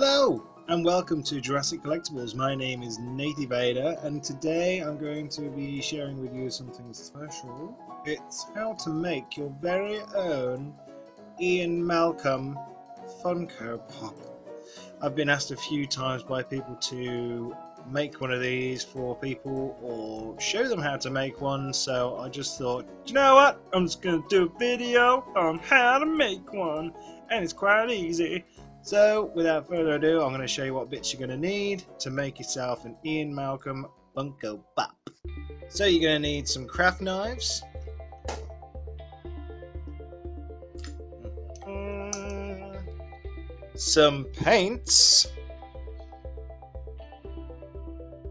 Hello and welcome to Jurassic Collectibles. My name is NathyVader and today I'm going to be sharing with you something special. It's how to make your very own Ian Malcolm Funko Pop. I've been asked a few times by people to make one of these for people or show them how to make one, so I just thought, you know what, I'm just going to do a video on how to make one, and it's quite easy. So without further ado, I'm going to show you what bits you're going to need to make yourself an Ian Malcolm Funko Pop. So you're going to need some craft knives, some paints,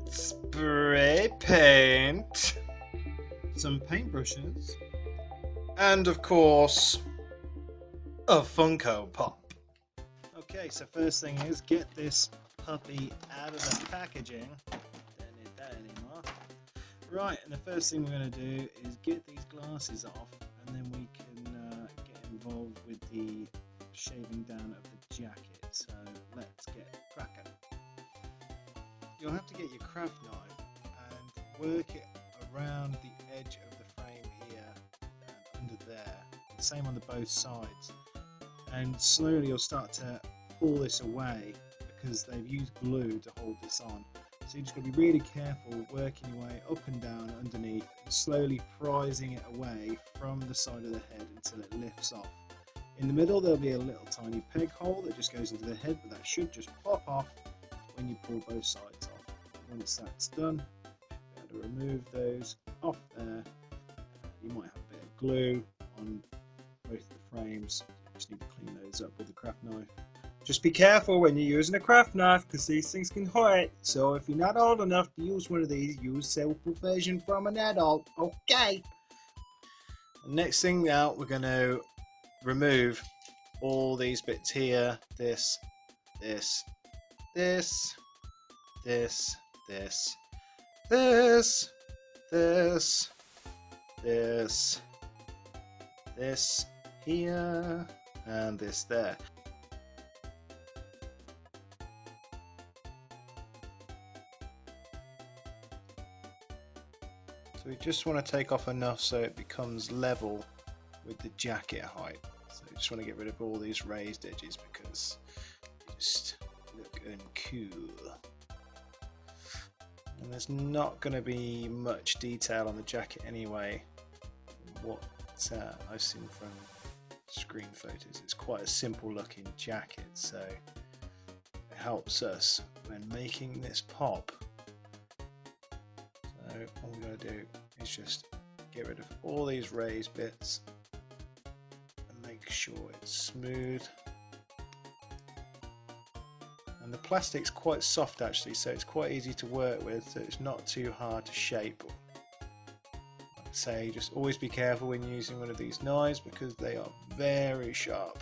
spray paint, some paintbrushes, and of course a Funko Pop. Okay, so first thing is get this puppy out of the packaging. Don't need that anymore. Right, and the first thing we're going to do is get these glasses off, and then we can get involved with the shaving down of the jacket. So let's get cracking. You'll have to get your craft knife and work it around the edge of the frame here and under there. The same on the both sides. And slowly you'll start to pull this away because they've used glue to hold this on. So you just got to be really careful working your way up and down underneath and slowly prising it away from the side of the head until it lifts off. In the middle there'll be a little tiny peg hole that just goes into the head, but that should just pop off when you pull both sides off. Once that's done, you'll be able to remove those off there. You might have a bit of glue on both the frames. You just need to clean those up with a craft knife. Just be careful when you're using a craft knife because these things can hurt. So if you're not old enough to use one of these, use self-provision from an adult. Okay. The next thing now, we're going to remove all these bits here. This, this, this, this, this, this, this, this, this here, and this there. So we just want to take off enough so it becomes level with the jacket height. So we just want to get rid of all these raised edges because they just look uncool. And there's not going to be much detail on the jacket anyway. What I've seen from screen photos, it's quite a simple looking jacket, so it helps us when making this pop. So all we're going to do is just get rid of all these raised bits and make sure it's smooth. And the plastic's quite soft actually, so it's quite easy to work with, so it's not too hard to shape. Like I say, just always be careful when using one of these knives because they are very sharp.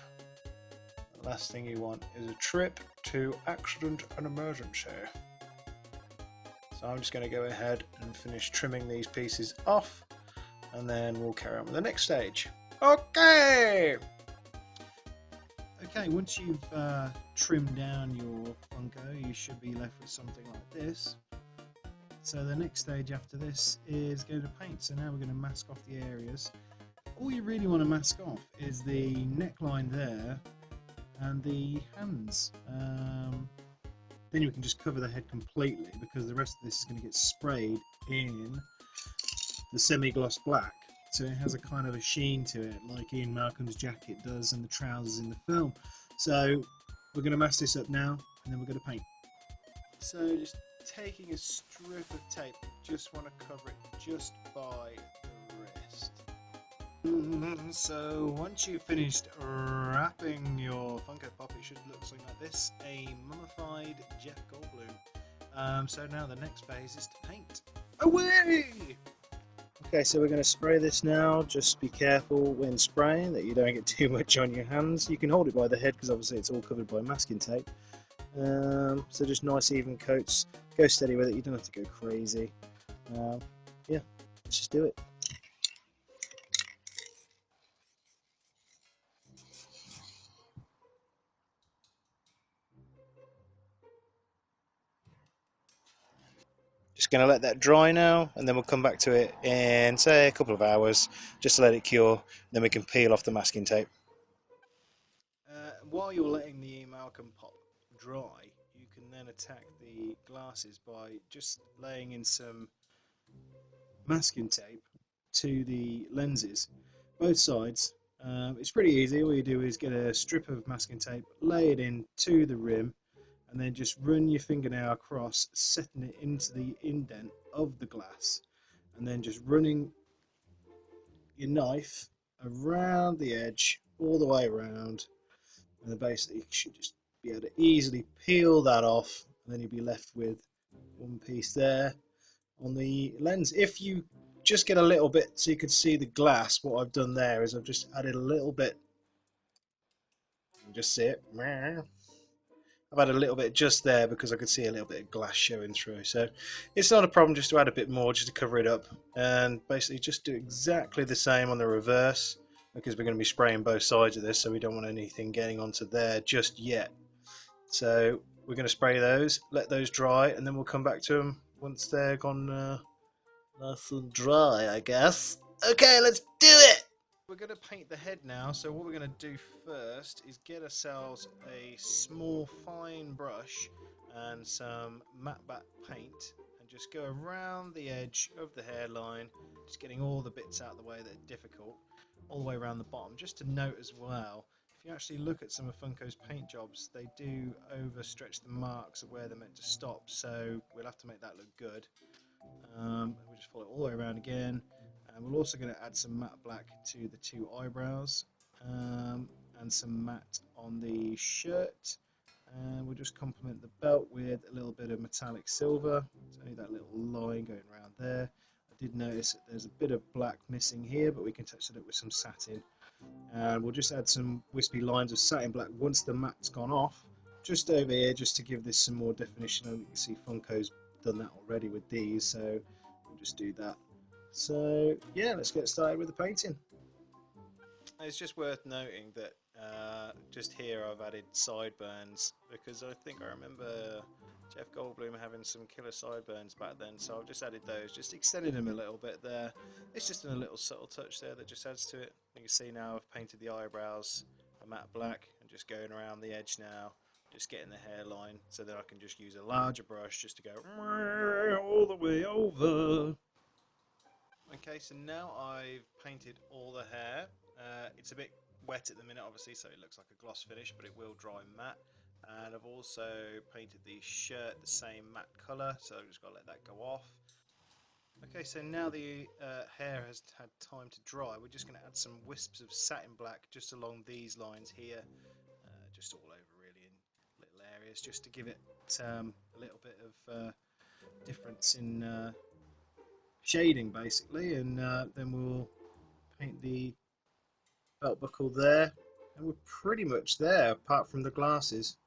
The last thing you want is a trip to accident and emergency. So I'm just going to go ahead and finish trimming these pieces off, and then we'll carry on with the next stage. Okay! Okay, once you've trimmed down your Funko, you should be left with something like this. So the next stage after this is go to paint. So now we're going to mask off the areas. All you really want to mask off is the neckline there and the hands. Then you can just cover the head completely because the rest of this is going to get sprayed in the semi-gloss black. So it has a kind of a sheen to it like Ian Malcolm's jacket does and the trousers in the film. So we're going to mask this up now and then we're going to paint. So just taking a strip of tape, you just want to cover it just by the wrist. So once you've finished wrapping your Funko Pop, it should look something like this, a mummified Jeff Goldblum. So now the next phase is to paint. Away! Okay, so we're going to spray this now. Just be careful when spraying that you don't get too much on your hands. You can hold it by the head because obviously it's all covered by masking tape. So just nice even coats. Go steady with it, you don't have to go crazy. Yeah, let's just do it. Just going to let that dry now, and then we'll come back to it in, say, a couple of hours, just to let it cure. Then we can peel off the masking tape. While you're letting the amalgam pop dry, you can then attack the glasses by just laying in some masking tape to the lenses, both sides. It's pretty easy. All you do is get a strip of masking tape, lay it in to the rim, and then just run your fingernail across, setting it into the indent of the glass, and then just running your knife around the edge all the way around, and then basically you should just be able to easily peel that off, and then you'll be left with one piece there on the lens. If you just get a little bit so you can see the glass, what I've done there is I've just added a little bit, you can just see it, I've had a little bit just there because I could see a little bit of glass showing through, so it's not a problem just to add a bit more just to cover it up, and basically just do exactly the same on the reverse, because we're going to be spraying both sides of this, so we don't want anything getting onto there just yet. So we're going to spray those, let those dry, and then we'll come back to them once they're gone nice and dry, I guess. Okay, let's do it! We're going to paint the head now, so what we're going to do first is get ourselves a small fine brush and some matte black paint, and just go around the edge of the hairline, just getting all the bits out of the way that are difficult, all the way around the bottom. Just to note as well, if you actually look at some of Funko's paint jobs, they do overstretch the marks of where they're meant to stop, so we'll have to make that look good. We'll just follow it all the way around again. And we're also going to add some matte black to the two eyebrows, and some matte on the shirt, and we'll just complement the belt with a little bit of metallic silver. It's only that little line going around there. I did notice that there's a bit of black missing here, but we can touch it up with some satin, and we'll just add some wispy lines of satin black once the matte's gone off, just over here, just to give this some more definition. And you can see Funko's done that already with these, so we'll just do that. So yeah, let's get started with the painting. It's just worth noting that just here I've added sideburns, because I think I remember Jeff Goldblum having some killer sideburns back then, so I've just added those, just extended them a little bit there. It's just a little subtle touch there that just adds to it. You can see now I've painted the eyebrows a matte black, and just going around the edge now, just getting the hairline, so that I can just use a larger brush just to go all the way over. Okay, so now I've painted all the hair. It's a bit wet at the minute, obviously, so it looks like a gloss finish, but it will dry matte. And I've also painted the shirt the same matte colour, so I've just got to let that go off. Okay, so now the hair has had time to dry, we're just going to add some wisps of satin black just along these lines here, just all over really in little areas, just to give it a little bit of difference in shading basically, and then we'll paint the belt buckle there, and we're pretty much there apart from the glasses.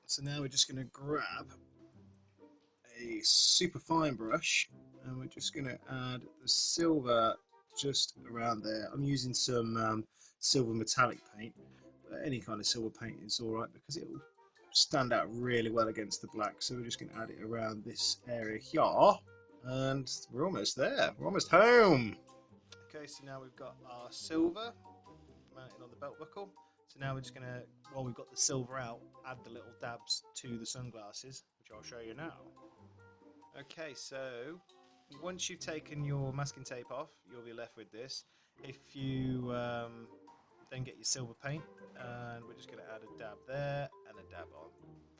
So now we're just going to grab a super fine brush, and we're just going to add the silver just around there. I'm using some silver metallic paint, but any kind of silver paint is alright because it will stand out really well against the black. So we're just going to add it around this area here, and we're almost there, we're almost home. Okay, so now we've got our silver mounted on the belt buckle. So now we're just going to, while we've got the silver out, add the little dabs to the sunglasses, which I'll show you now. Okay, so once you've taken your masking tape off, you'll be left with this. If you then get your silver paint, and we're just going to add a dab there and a dab on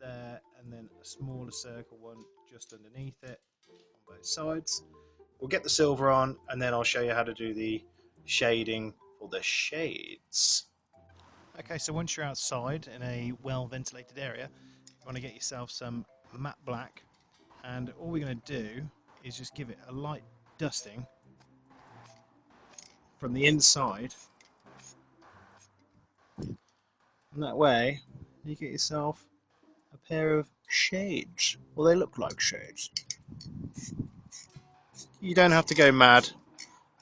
there, and then a smaller circle one just underneath it on both sides. We'll get the silver on, and then I'll show you how to do the shading for the shades. Okay, so once you're outside in a well ventilated area, you want to get yourself some matte black, and all we're going to do is just give it a light dusting from the inside, and that way you get yourself a pair of shades. Well, they look like shades. You don't have to go mad,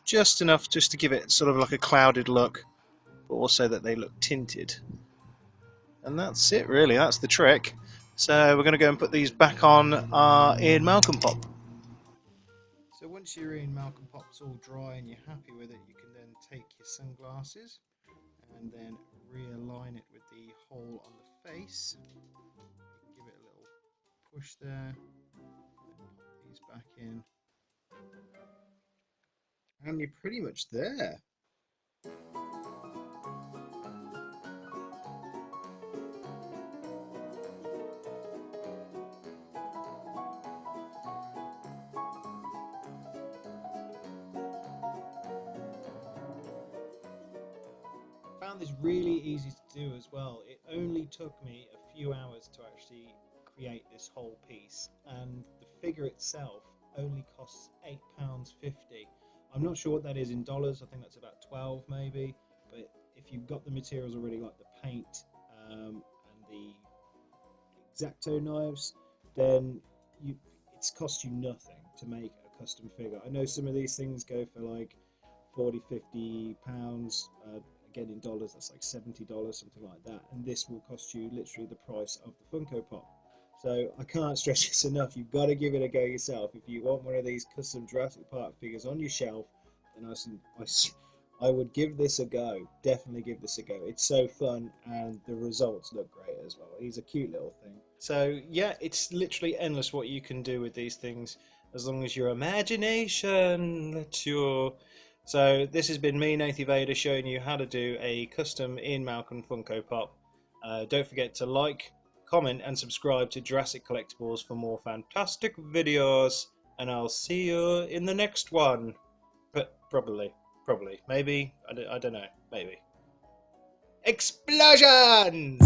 just enough just to give it sort of like a clouded look, but also that they look tinted. And that's it really, that's the trick. So we're going to go and put these back on our Ian Malcolm pop. So once your Ian Malcolm pop's all dry and you're happy with it, you can then take your sunglasses and then realign it with the hole on the face. Give it a little push there, pop these back in, and you're pretty much there. Found this really easy to do as well. It only took me a few hours to actually create this whole piece, and the figure itself only costs £8.50. I'm not sure what that is in dollars. I think that's about 12 maybe, but if you've got the materials already, like the paint and the X-Acto knives, then it's cost you nothing to make a custom figure. I know some of these things go for like 40-50 pounds. Again, in dollars, that's like $70, something like that. And this will cost you literally the price of the Funko Pop. So I can't stress this enough. You've got to give it a go yourself. If you want one of these custom Jurassic Park figures on your shelf, then I would give this a go. Definitely give this a go. It's so fun, and the results look great as well. He's a cute little thing. So yeah, it's literally endless what you can do with these things, as long as your imagination lets you. So this has been me, NathyVader, showing you how to do a custom Ian Malcolm Funko Pop. Don't forget to like, comment and subscribe to Jurassic Collectibles for more fantastic videos, and I'll see you in the next one. But probably, maybe, I don't know, maybe. Explosions!